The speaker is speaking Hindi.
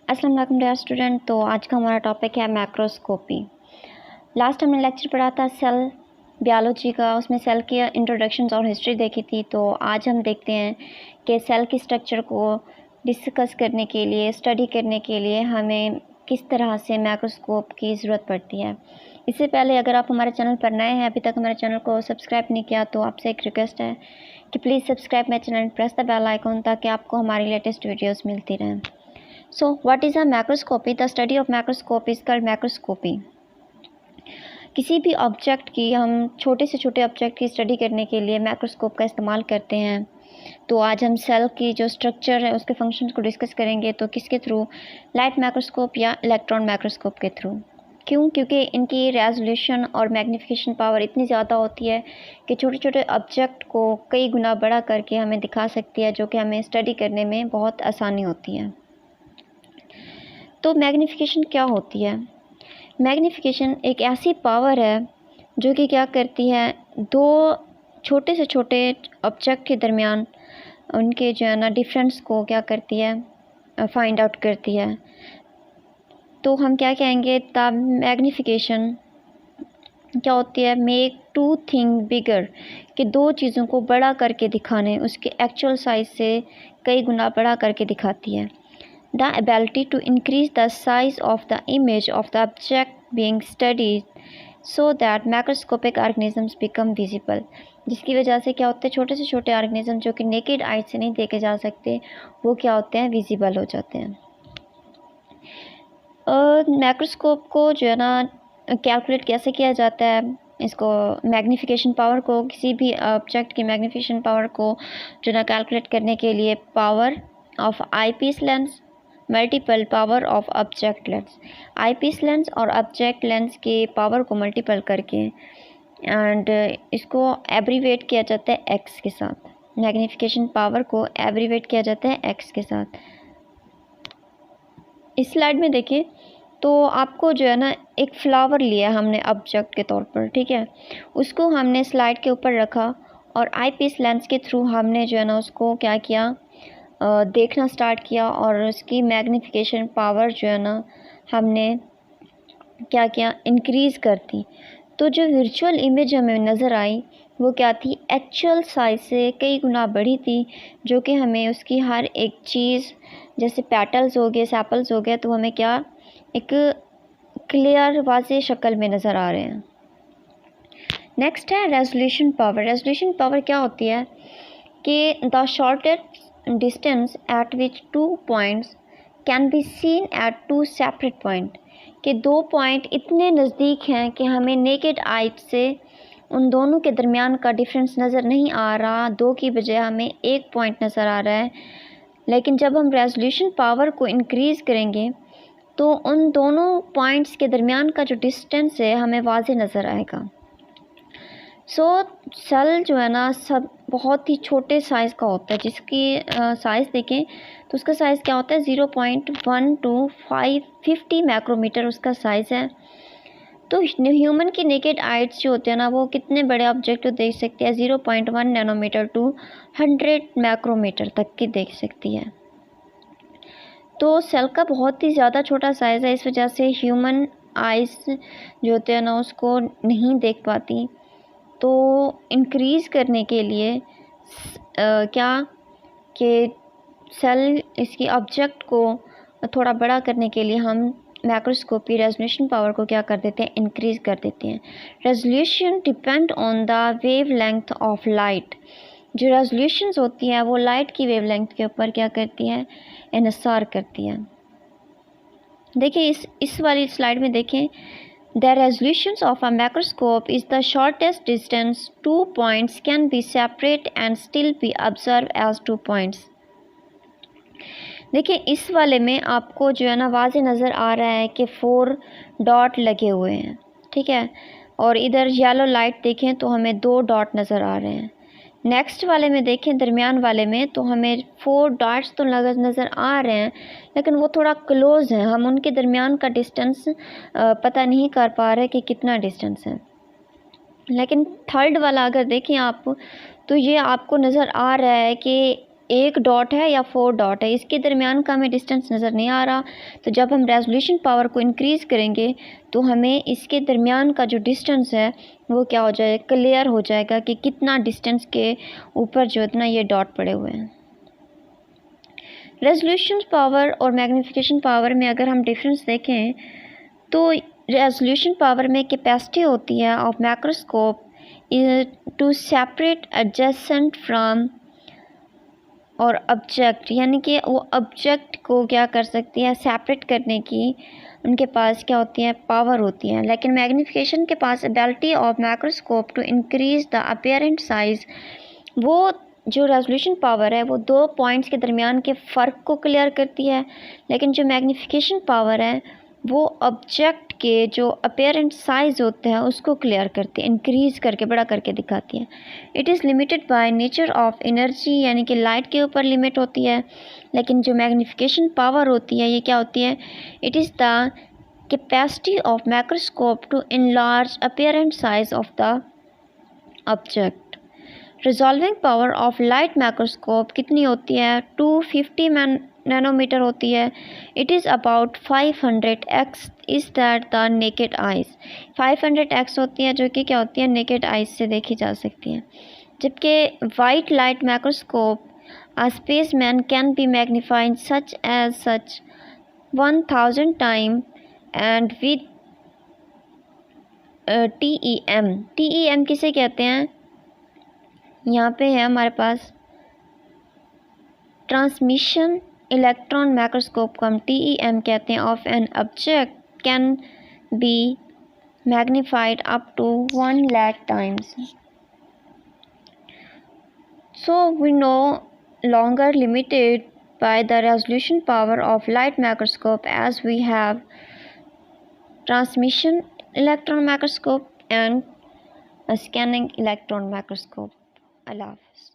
अस्सलाम वालेकुम डियर स्टूडेंट। तो आज का हमारा टॉपिक है मैक्रोस्कोपी। लास्ट हमने लेक्चर पढ़ा था सेल बायोलॉजी का, उसमें सेल की इंट्रोडक्शंस और हिस्ट्री देखी थी। तो आज हम देखते हैं कि सेल की स्ट्रक्चर को डिस्कस करने के लिए, स्टडी करने के लिए हमें किस तरह से मैक्रोस्कोप की ज़रूरत पड़ती है। इससे पहले अगर आप हमारे चैनल पर नए हैं, अभी तक हमारे चैनल को सब्सक्राइब नहीं किया, तो आपसे एक रिक्वेस्ट है कि please subscribe my channel, press the bell icon, ताकि आपको हमारी लेटेस्ट वीडियोज़ मिलती रहें। So what is a macroscopy? The study of macroscope is called macroscopy. किसी भी ऑब्जेक्ट की, हम छोटे से छोटे ऑब्जेक्ट की स्टडी करने के लिए मैक्रोस्कोप का इस्तेमाल करते हैं। तो आज हम सेल की जो स्ट्रक्चर है उसके फंक्शंस को डिस्कस करेंगे। तो किसके थ्रू? लाइट माइक्रोस्कोप या इलेक्ट्रॉन माइक्रोस्कोप के थ्रू। क्यों? क्योंकि इनकी रेजोल्यूशन और मैग्नीफिकेशन पावर इतनी ज़्यादा होती है कि छोटे छोटे ऑब्जेक्ट को कई गुना बड़ा करके हमें दिखा सकती है, जो कि हमें स्टडी करने में बहुत आसानी होती है। तो मैग्नीफिकेशन क्या होती है? मैग्नीफिकेशन एक ऐसी पावर है जो कि क्या करती है, दो छोटे से छोटे ऑब्जेक्ट के दरमियान उनके जो है ना डिफरेंस को क्या करती है, फाइंड आउट करती है। तो हम क्या कहेंगे, द मैग्नीफिकेशन क्या होती है? मेक टू थिंग बिगर, कि दो चीज़ों को बड़ा करके दिखाने, उसके एक्चुअल साइज से कई गुना बड़ा करके दिखाती है। The ability to increase the size of the image of the object being studied so that macroscopic organisms become visible, जिसकी वजह से क्या होते हैं, छोटे से छोटे ऑर्गेनिज्म जो कि नेकेड आई से नहीं देखे जा सकते, वो क्या होते हैं, विजिबल हो जाते हैं। मैक्रोस्कोप को जो है ना कैलकुलेट कैसे किया जाता है, इसको मैग्नीफिकेशन पावर को, किसी भी ऑब्जेक्ट की मैग्नीफिकेशन पावर को जो है ना कैलकुलेट करने के लिए power of eyepiece lens multiple power of object lens, eyepiece lens और ऑब्जेक्ट लेंस के पावर को मल्टीपल करके एंड इसको एब्रीवेट किया जाता है एक्स के साथ। मैग्नीफिकेशन पावर को एब्रीवेट किया जाता है एक्स के साथ। इस स्लाइड में देखिए तो आपको जो है ना एक फ्लावर लिया हमने ऑब्जेक्ट के तौर पर, ठीक है। उसको हमने स्लाइड के ऊपर रखा और आईपीस लेंस के थ्रू हमने जो है ना उसको क्या किया, देखना स्टार्ट किया और उसकी मैग्नीफिकेशन पावर जो है ना हमने क्या किया, इंक्रीज़ कर दी। तो जो वर्चुअल इमेज हमें नज़र आई वो क्या थी, एक्चुअल साइज से कई गुना बड़ी थी, जो कि हमें उसकी हर एक चीज़, जैसे पेटल्स हो गए, सेपल्स हो गए, तो हमें क्या एक क्लियर वाज़ेह शक्ल में नज़र आ रहे हैं। नेक्स्ट है रेजोल्यूशन पावर। रेजोल्यूशन पावर क्या होती है कि the shortest distance at which two points can be seen at two separate point, कि दो पॉइंट इतने नज़दीक हैं कि हमें नेकेड आई से उन दोनों के दरमियान का डिफरेंस नज़र नहीं आ रहा, दो की बजाय हमें एक पॉइंट नज़र आ रहा है। लेकिन जब हम रेजोल्यूशन पावर को इंक्रीज़ करेंगे तो उन दोनों पॉइंट्स के दरमियान का जो डिस्टेंस है हमें वाज़ेह नज़र आएगा। सेल जो है ना सब बहुत ही छोटे साइज़ का होता है, जिसकी साइज़ देखें तो उसका साइज़ क्या होता है, 0.1 to 550 माइक्रोमीटर उसका साइज़ है। तो ह्यूमन की नेकेड आइज जो होते हैं ना, वो कितने बड़े ऑब्जेक्ट को देख सकती है, 0.1 नैनोमीटर टू 100 माइक्रोमीटर तक की देख सकती है। तो सेल का बहुत ही ज़्यादा छोटा साइज़ है, इस वजह से ह्यूमन आइज़ जो होते हैं ना उसको नहीं देख पाती। तो इंक्रीज़ करने के लिए क्या कि सेल, इसकी ऑब्जेक्ट को थोड़ा बड़ा करने के लिए हम मैक्रोस्कोपी रेजोल्यूशन पावर को क्या कर देते हैं, इंक्रीज़ कर देते हैं। Resolution depend on the wave length of light. जो रेजोल्यूशंस होती हैं वो लाइट की वेव लेंथ के ऊपर क्या करती हैं, इन्हिसार करती हैं। देखिए इस वाली स्लाइड में देखें, the resolutions of a macroscope is the shortest distance two points can be separate and still be observed as two points। देखिए इस वाले में आपको जो है ना वाज़ेह नज़र आ रहा है कि 4 डॉट लगे हुए हैं, ठीक है। और इधर येलो लाइट देखें तो हमें 2 डॉट नज़र आ रहे हैं। नेक्स्ट वाले में देखें, दरमियान वाले में, तो हमें 4 डॉट्स तो नज़र आ रहे हैं, लेकिन वो थोड़ा क्लोज़ हैं, हम उनके दरमियान का डिस्टेंस पता नहीं कर पा रहे कि कितना डिस्टेंस है। लेकिन थर्ड वाला अगर देखें आप, तो ये आपको नज़र आ रहा है कि 1 डॉट है या 4 डॉट है, इसके दरमियान का हमें डिस्टेंस नज़र नहीं आ रहा। तो जब हम रेजोल्यूशन पावर को इंक्रीज़ करेंगे तो हमें इसके दरमियान का जो डिस्टेंस है वो क्या हो जाएगा, क्लियर हो जाएगा कि कितना डिस्टेंस के ऊपर जो इतना ये डॉट पड़े हुए हैं। रेजोल्यूशन पावर और मैग्नीफिकेशन पावर में अगर हम डिफरेंस देखें तो रेजोल्यूशन पावर में कैपेसिटी होती है of microscope to separate adjacent from और ऑब्जेक्ट, यानी कि वो ऑब्जेक्ट को क्या कर सकती है, सेपरेट करने की उनके पास क्या होती है, पावर होती है। लेकिन मैग्नीफिकेशन के पास ability of microscope to increase the apparent size, वो जो रेजोल्यूशन पावर है वो 2 पॉइंट्स के दरमियान के फ़र्क को क्लियर करती है। लेकिन जो मैग्नीफिकेशन पावर है वो ऑब्जेक्ट के जो अपीयरेंट साइज़ होते हैं उसको क्लियर करती है, इंक्रीज़ करके बड़ा करके दिखाती है। It is limited by nature of energy, यानी कि लाइट के ऊपर लिमिट होती है। लेकिन जो मैग्नीफिकेशन पावर होती है ये क्या होती है, it is the capacity of microscope to enlarge apparent size of the object. Resolving power of light microscope कितनी होती है, 250 नैनोमीटर होती है। It is about 500x is that the naked eyes, 500x होती है जो कि क्या होती है, नेकेड आइज़ से देखी जा सकती है। जबकि white light microscope a spaceman can be magnified such 1000 times and with TEM किसे कहते हैं, यहाँ पे है हमारे पास ट्रांसमिशन इलेक्ट्रॉन माइक्रोस्कोप को हम TEM कहते हैं, of an object can be magnified up to 1 lakh times. So we no longer limited by the resolution power of light microscope, as we have transmission electron microscope and a scanning electron microscope. Allah Hafiz.